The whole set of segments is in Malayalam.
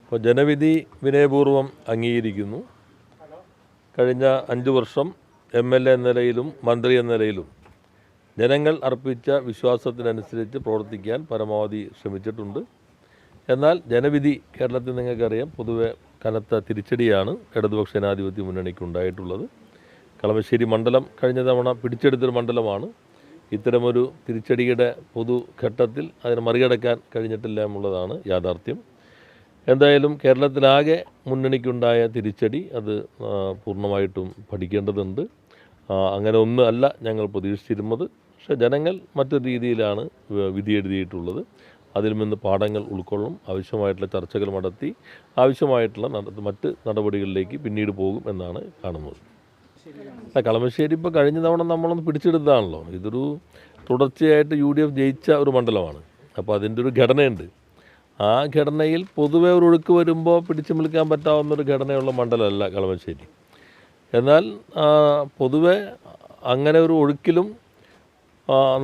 അപ്പോൾ ജനവിധി വിനയപൂർവ്വം അംഗീകരിക്കുന്നു. കഴിഞ്ഞ 5 വർഷം MLA എന്ന നിലയിലും മന്ത്രി എന്ന നിലയിലും ജനങ്ങൾ അർപ്പിച്ച വിശ്വാസത്തിനനുസരിച്ച് പ്രവർത്തിക്കാൻ പരമാവധി ശ്രമിച്ചിട്ടുണ്ട്. എന്നാൽ ജനവിധി കേരളത്തിൽ നിങ്ങൾക്കറിയാം പൊതുവെ കനത്ത തിരിച്ചടിയാണ് ഇടതുപക്ഷ ജനാധിപത്യ മുന്നണിക്കുണ്ടായിട്ടുള്ളത്. കളമശ്ശേരി മണ്ഡലം കഴിഞ്ഞ തവണ പിടിച്ചെടുത്തൊരു മണ്ഡലമാണ്. ഇത്തരമൊരു തിരിച്ചടിയുടെ പൊതുഘട്ടത്തിൽ അതിനെ മറികടക്കാൻ കഴിഞ്ഞിട്ടില്ല എന്നുള്ളതാണ് യാഥാർത്ഥ്യം. എന്തായാലും കേരളത്തിലാകെ മുന്നണിക്കുണ്ടായ തിരിച്ചടി അത് പൂർണ്ണമായിട്ടും പഠിക്കേണ്ടതുണ്ട്. അങ്ങനെ ഒന്നും അല്ല ഞങ്ങൾ പ്രതീക്ഷിച്ചിരുന്നത്. പക്ഷേ ജനങ്ങൾ മറ്റൊരു രീതിയിലാണ് വിധി എഴുതിയിട്ടുള്ളത്. അതിൽ നിന്ന് പാഠങ്ങൾ ഉൾക്കൊള്ളും. ആവശ്യമായിട്ടുള്ള ചർച്ചകൾ നടത്തി ആവശ്യമായിട്ടുള്ള മറ്റ് നടപടികളിലേക്ക് പിന്നീട് പോകും എന്നാണ് കാണുന്നത്. കളമശ്ശേരി ഇപ്പോൾ കഴിഞ്ഞ തവണ നമ്മളൊന്ന് പിടിച്ചെടുത്തതാണല്ലോ. ഇതൊരു തുടർച്ചയായിട്ട് UDF ജയിച്ച ഒരു മണ്ഡലമാണ്. അപ്പോൾ അതിൻ്റെ ഒരു ഘടനയുണ്ട്. ആ ഘടനയിൽ പൊതുവെ ഒരു ഒഴുക്ക് വരുമ്പോൾ പിടിച്ചു നിൽക്കാൻ പറ്റാവുന്നൊരു ഘടനയുള്ള മണ്ഡലമല്ല കളമശ്ശേരി. എന്നാൽ പൊതുവെ അങ്ങനെ ഒരു ഒഴുക്കിലും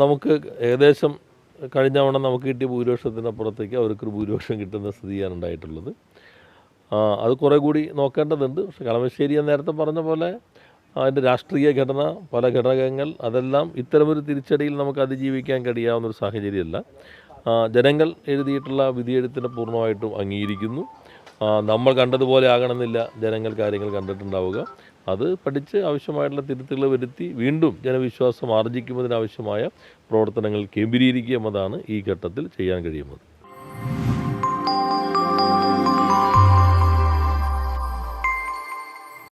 നമുക്ക് ഏകദേശം കഴിഞ്ഞ തവണ നമുക്ക് കിട്ടിയ ഭൂരിപക്ഷത്തിനപ്പുറത്തേക്ക് അവർക്കൊരു ഭൂരിപക്ഷം കിട്ടുന്ന സ്ഥിതിയാണ് ഉണ്ടായിട്ടുള്ളത്. അത് കുറേ കൂടി നോക്കേണ്ടതുണ്ട്. പക്ഷേ കളമശ്ശേരി നേരത്തെ പറഞ്ഞ പോലെ അതിൻ്റെ രാഷ്ട്രീയ ഘടന, പല ഘടകങ്ങൾ, അതെല്ലാം ഇത്തരമൊരു തിരിച്ചടിയിൽ നമുക്ക് അതിജീവിക്കാൻ കഴിയാവുന്നൊരു സാഹചര്യമല്ല. ജനങ്ങൾ എഴുതിയിട്ടുള്ള വിധിയെഴുത്തിനെ പൂർണ്ണമായിട്ടും അംഗീകരിക്കുന്നു. നമ്മൾ കണ്ടതുപോലെ ആകണമെന്നില്ല ജനങ്ങൾ കാര്യങ്ങൾ കണ്ടിട്ടുണ്ടാവുക. അത് പഠിച്ച് ആവശ്യമായിട്ടുള്ള തിരുത്തുകൾ വരുത്തി വീണ്ടും ജനവിശ്വാസം ആർജിക്കുന്നതിനാവശ്യമായ പ്രവർത്തനങ്ങൾ കേന്ദ്രീകരിക്കുക എന്നതാണ് ഈ ഘട്ടത്തിൽ ചെയ്യാൻ കഴിയുന്നത്.